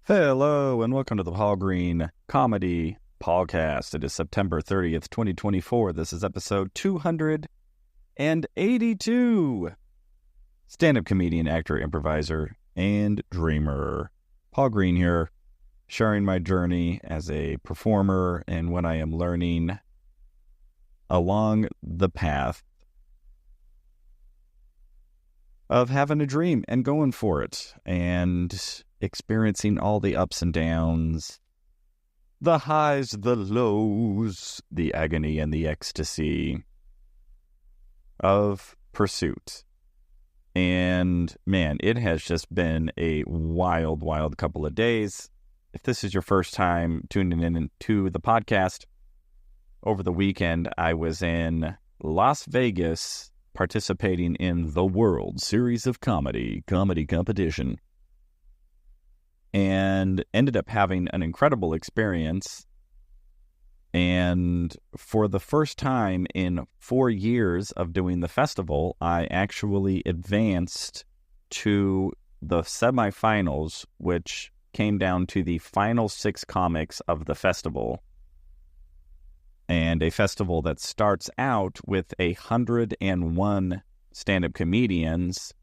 Hello, and welcome to the Paul Green Comedy PaulCast. It is September 30th, 2024. This is episode 282. Stand-up comedian, actor, improviser, and dreamer. Paul Green here, sharing my journey as a performer and when I am learning along the path of having a dream and going for it and experiencing all the ups and downs, the highs, the lows, the agony and the ecstasy of pursuit. And man, it has just been a wild couple of days. If this is your first time tuning in to the podcast, over the weekend I was in Las Vegas participating in the World Series of Comedy competition, and ended up having an incredible experience. And for the first time in 4 years of doing the festival, I actually advanced to the semifinals, which came down to the final 6 comics of the festival. And a festival that starts out with 101 stand-up comedians,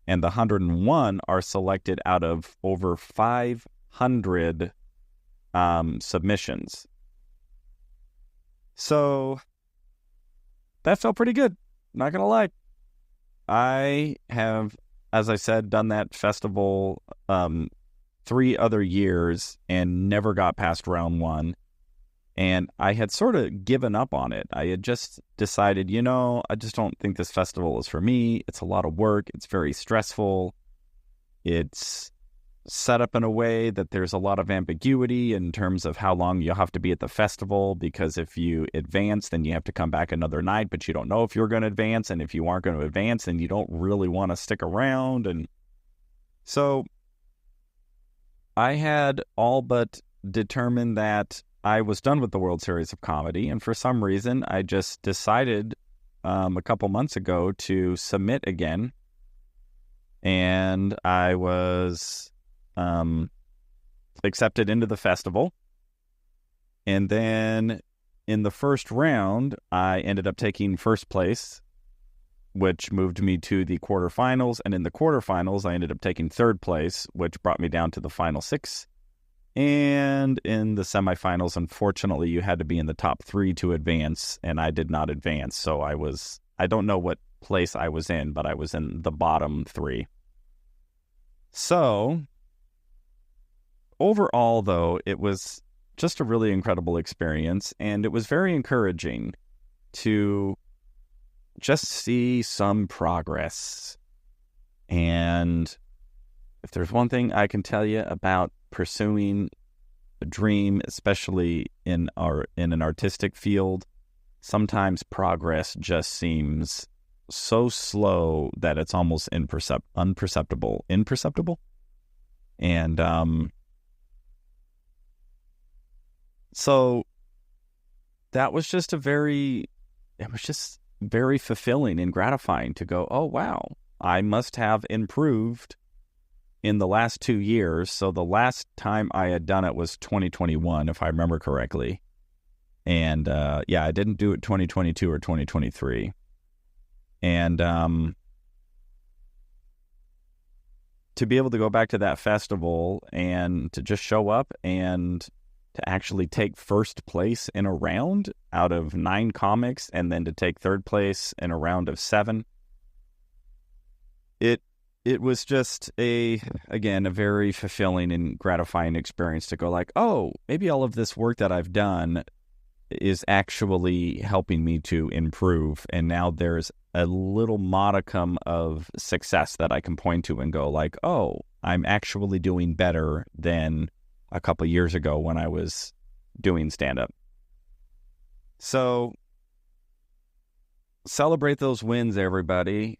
and the 101 are selected out of over 500 submissions. So that felt pretty good, not gonna lie. I have, as I said, done that festival 3 other years and never got past round 1. And I had sort of given up on it. I had just decided, I just don't think this festival is for me. It's a lot of work. It's very stressful. It's set up in a way that there's a lot of ambiguity in terms of how long you'll have to be at the festival, because if you advance, then you have to come back another night, but you don't know if you're going to advance. And if you aren't going to advance, then you don't really want to stick around. And so I had all but determined that I was done with the World Series of Comedy, and for some reason, I just decided a couple months ago to submit again, and I was accepted into the festival. And then in the first round, I ended up taking first place, which moved me to the quarterfinals, and in the quarterfinals, I ended up taking third place, which brought me down to the final 6. And in the semifinals, unfortunately, you had to be in the top 3 to advance, and I did not advance. So I don't know what place I was in, but I was in the bottom 3. So overall, though, it was just a really incredible experience, and it was very encouraging to just see some progress. And if there's one thing I can tell you about pursuing a dream, especially in an artistic field, sometimes progress just seems so slow that it's almost imperceptible. And so that was just very fulfilling and gratifying to go, oh wow, I must have improved in the last 2 years. So the last time I had done it was 2021, if I remember correctly. And I didn't do it 2022 or 2023. And to be able to go back to that festival and to just show up and to actually take first place in a round out of 9 comics, and then to take third place in a round of 7, it was just a very fulfilling and gratifying experience to go like, oh, maybe all of this work that I've done is actually helping me to improve. And now there's a little modicum of success that I can point to and go like, oh, I'm actually doing better than a couple years ago when I was doing stand-up. So celebrate those wins, everybody.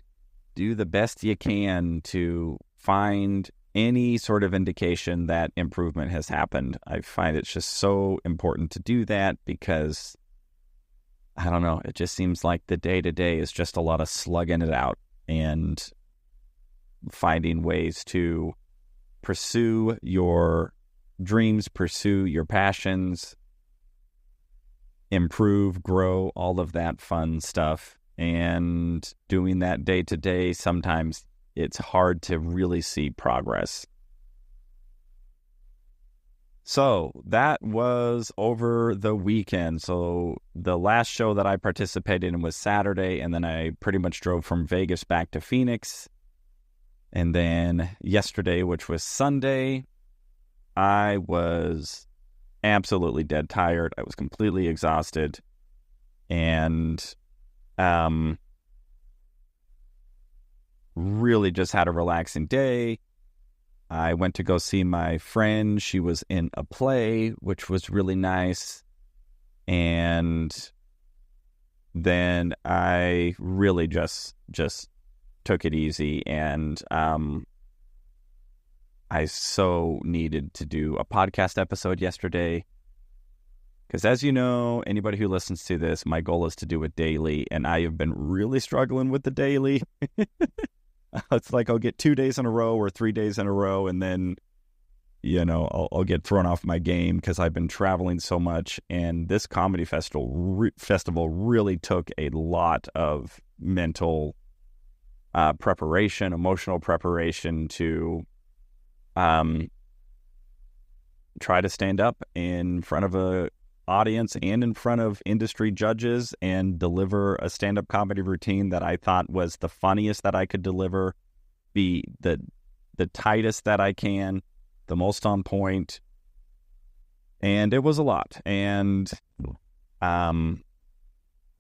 Do the best you can to find any sort of indication that improvement has happened. I find it's just so important to do that because, I don't know, it just seems like the day-to-day is just a lot of slugging it out and finding ways to pursue your dreams, pursue your passions, improve, grow, all of that fun stuff. And doing that day to day, sometimes it's hard to really see progress. So that was over the weekend. So the last show that I participated in was Saturday, and then I pretty much drove from Vegas back to Phoenix. And then yesterday, which was Sunday, I was absolutely dead tired. I was completely exhausted. And really just had a relaxing day. I went to go see my friend. She was in a play, which was really nice. And then I really just took it easy. And I so needed to do a podcast episode yesterday. Because as you know, anybody who listens to this, my goal is to do it daily. And I have been really struggling with the daily. It's like I'll get 2 days in a row or 3 days in a row, and then, I'll get thrown off my game because I've been traveling so much. And this comedy festival really took a lot of mental preparation, emotional preparation to try to stand up in front of a audience and in front of industry judges and deliver a stand-up comedy routine that I thought was the funniest that I could deliver, be the tightest that I can, the most on point. And it was a lot. And I'm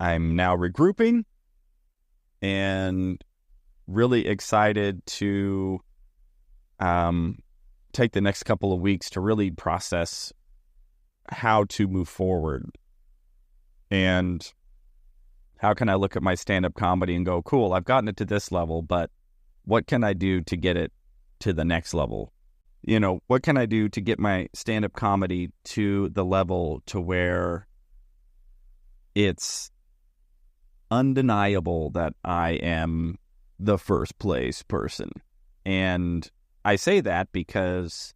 now regrouping and really excited to take the next couple of weeks to really process how to move forward, and how can I look at my stand-up comedy and go, cool, I've gotten it to this level, but what can I do to get it to the next level? What can I do to get my stand-up comedy to the level to where it's undeniable that I am the first place person? And I say that because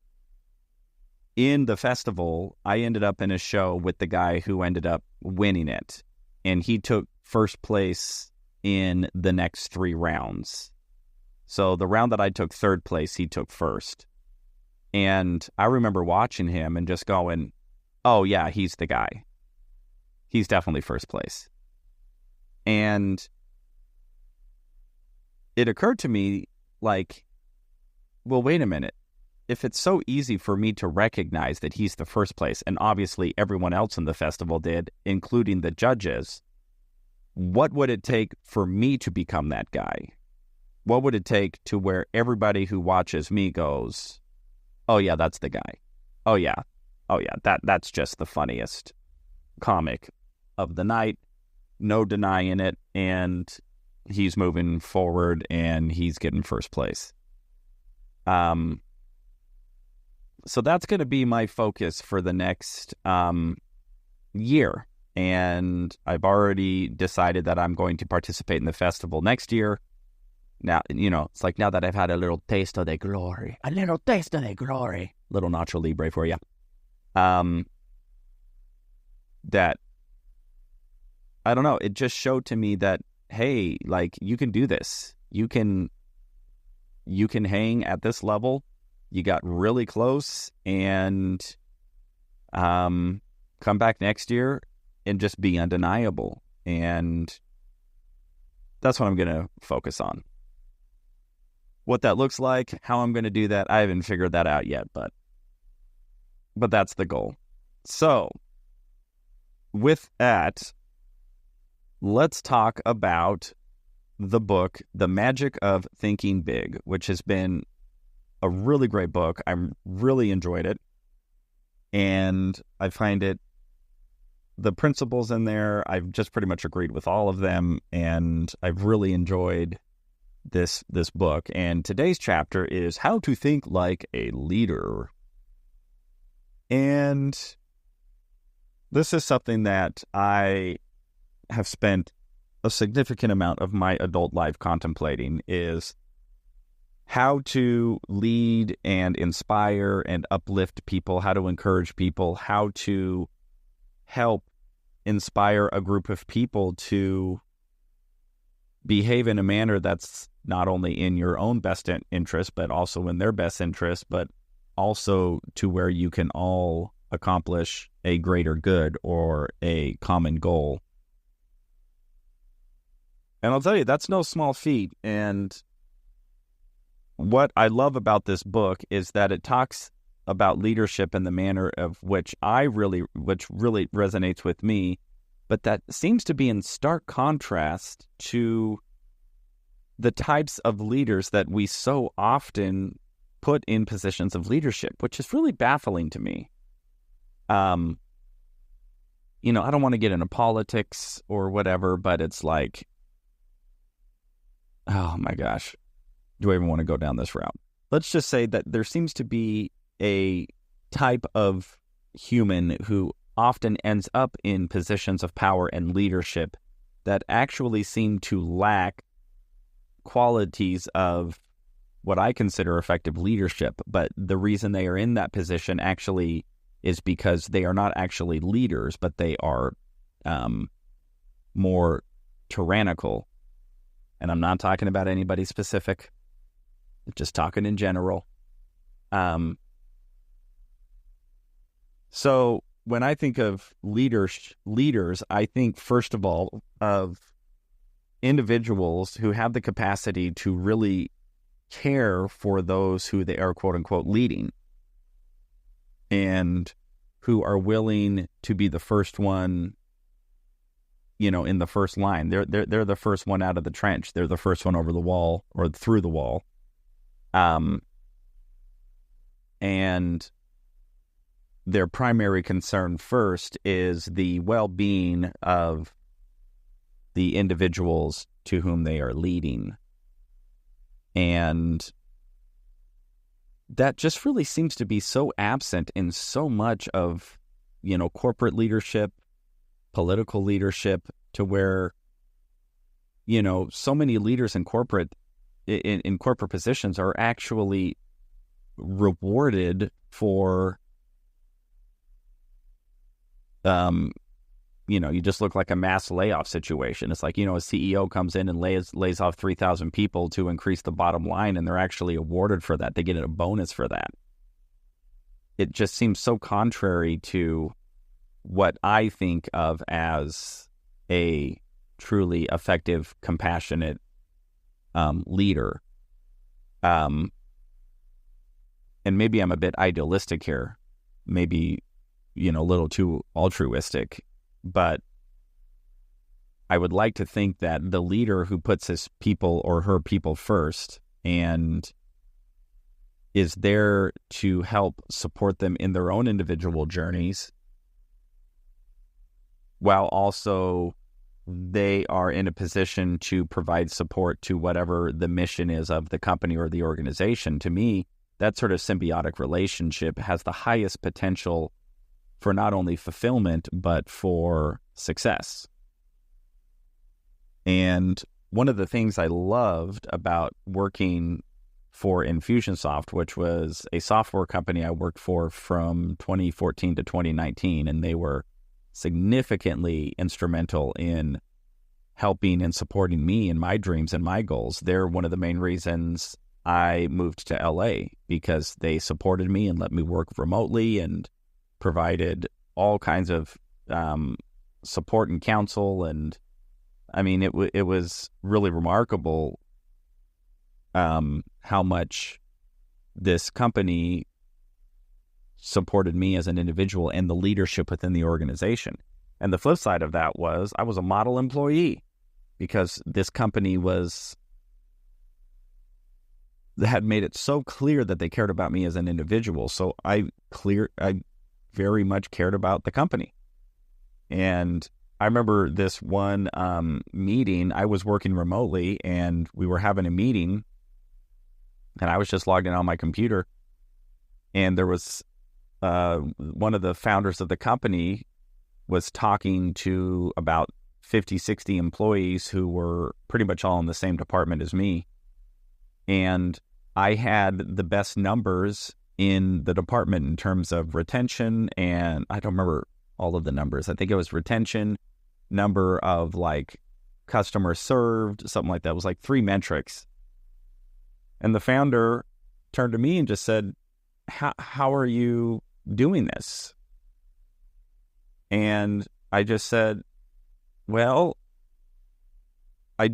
in the festival, I ended up in a show with the guy who ended up winning it. And he took first place in the next 3 rounds. So the round that I took third place, he took first. And I remember watching him and just going, oh yeah, he's the guy. He's definitely first place. And it occurred to me, like, well, wait a minute. If it's so easy for me to recognize that he's the first place, and obviously everyone else in the festival did, including the judges, what would it take for me to become that guy? What would it take to where everybody who watches me goes, oh yeah, that's the guy. Oh yeah, that's just the funniest comic of the night. No denying it. And he's moving forward and he's getting first place. So that's going to be my focus for the next year. And I've already decided that I'm going to participate in the festival next year. Now, it's like now that I've had a little taste of the glory. Little Nacho Libre for you. That, I don't know, it just showed to me that, hey, like, you can do this. You can hang at this level. You got really close, and come back next year and just be undeniable. And that's what I'm going to focus on. What that looks like, how I'm going to do that, I haven't figured that out yet, but that's the goal. So with that, let's talk about the book, The Magic of Thinking Big, which has been a really great book. I really enjoyed it. And I find the principles in there, I've just pretty much agreed with all of them. And I've really enjoyed this book. And today's chapter is How to Think Like a Leader. And this is something that I have spent a significant amount of my adult life contemplating, is how to lead and inspire and uplift people, how to encourage people, how to help inspire a group of people to behave in a manner that's not only in your own best interest, but also in their best interest, but also to where you can all accomplish a greater good or a common goal. And I'll tell you, that's no small feat. And what I love about this book is that it talks about leadership in the manner of which really resonates with me, but that seems to be in stark contrast to the types of leaders that we so often put in positions of leadership, which is really baffling to me. I don't want to get into politics or whatever, but it's like, oh my gosh, do I even want to go down this route? Let's just say that there seems to be a type of human who often ends up in positions of power and leadership that actually seem to lack qualities of what I consider effective leadership. But the reason they are in that position actually is because they are not actually leaders, but they are more tyrannical. And I'm not talking about anybody specific, just talking in general. So when I think of leaders, I think first of all of individuals who have the capacity to really care for those who they are quote unquote leading, and who are willing to be the first one, in the first line. They're the first one out of the trench. They're the first one over the wall or through the wall. And their primary concern first is the well-being of the individuals to whom they are leading. And that just really seems to be so absent in so much of, corporate leadership, political leadership, to where, so many leaders in corporate positions are actually rewarded for, you just look like a mass layoff situation. It's like, a CEO comes in and lays off 3,000 people to increase the bottom line, and they're actually awarded for that. They get a bonus for that. It just seems so contrary to what I think of as a truly effective, compassionate leader. And maybe I'm a bit idealistic here, maybe, a little too altruistic, but I would like to think that the leader who puts his people or her people first and is there to help support them in their own individual journeys, while also they are in a position to provide support to whatever the mission is of the company or the organization. To me, that sort of symbiotic relationship has the highest potential for not only fulfillment, but for success. And one of the things I loved about working for Infusionsoft, which was a software company I worked for from 2014 to 2019, and they were significantly instrumental in helping and supporting me in my dreams and my goals. They're one of the main reasons I moved to LA, because they supported me and let me work remotely and provided all kinds of support and counsel. And I mean, it was really remarkable how much this company supported me as an individual and the leadership within the organization. And the flip side of that was I was a model employee, because this company had made it so clear that they cared about me as an individual. So I very much cared about the company. And I remember this one meeting. I was working remotely and we were having a meeting, and I was just logged in on my computer, and there was one of the founders of the company was talking to about 50, 60 employees who were pretty much all in the same department as me. And I had the best numbers in the department in terms of retention, and I don't remember all of the numbers. I think it was retention, number of like customers served, something like that. It was like 3 metrics. And the founder turned to me and just said, how are you doing this? And I just said, well, I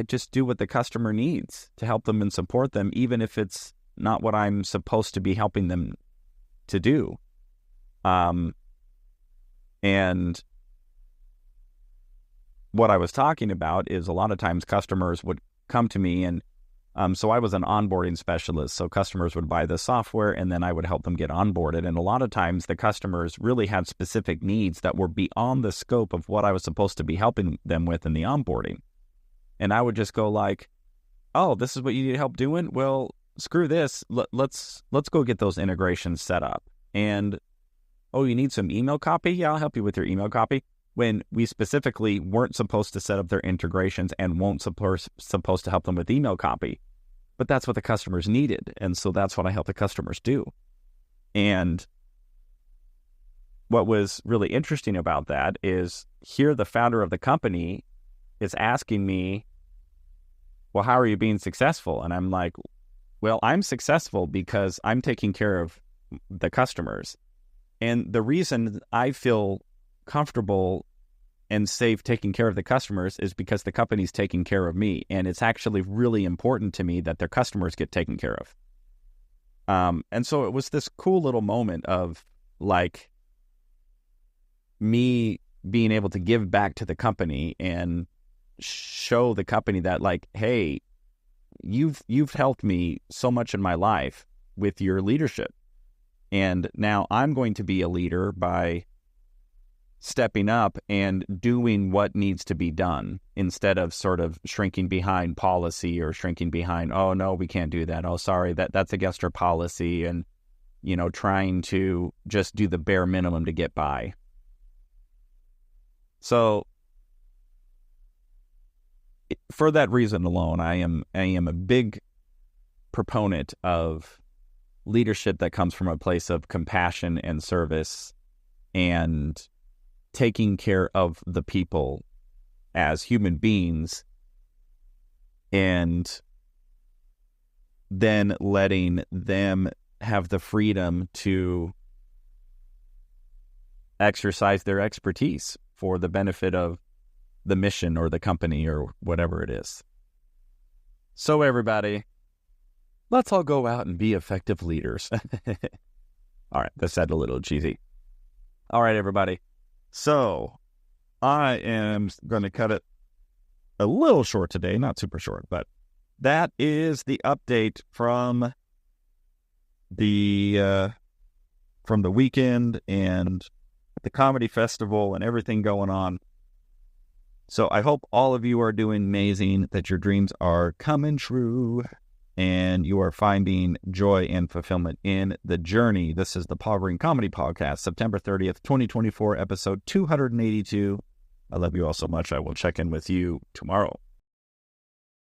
just do what the customer needs to help them and support them, even if it's not what I'm supposed to be helping them to do. And what I was talking about is a lot of times customers would come to me, and so I was an onboarding specialist. So customers would buy the software and then I would help them get onboarded. And a lot of times the customers really had specific needs that were beyond the scope of what I was supposed to be helping them with in the onboarding. And I would just go like, oh, this is what you need help doing? Well, screw this. Let's go get those integrations set up. And, oh, you need some email copy? Yeah, I'll help you with your email copy. When we specifically weren't supposed to set up their integrations and weren't supposed to help them with email copy. But that's what the customers needed. And so that's what I help the customers do. And what was really interesting about that is here the founder of the company is asking me, well, how are you being successful? And I'm like, well, I'm successful because I'm taking care of the customers. And the reason I feel comfortable and safe taking care of the customers is because the company's taking care of me. And it's actually really important to me that their customers get taken care of. And so it was this cool little moment of like me being able to give back to the company and show the company that like, hey, you've helped me so much in my life with your leadership. And now I'm going to be a leader by stepping up and doing what needs to be done instead of sort of shrinking behind policy or shrinking behind, oh, no, we can't do that. Oh, sorry, that's against our policy. And, you know, trying to just do the bare minimum to get by. So for that reason alone, I am a big proponent of leadership that comes from a place of compassion and service and taking care of the people as human beings, and then letting them have the freedom to exercise their expertise for the benefit of the mission or the company or whatever it is. So everybody, let's all go out and be effective leaders. All right, that sounded a little cheesy. All right, everybody. So I am going to cut it a little short today, not super short, but that is the update from the weekend and the comedy festival and everything going on. So I hope all of you are doing amazing, that your dreams are coming true, and you are finding joy and fulfillment in the journey. This is the Paul Green Comedy Podcast, September 30th, 2024, episode 282. I love you all so much. I will check in with you tomorrow.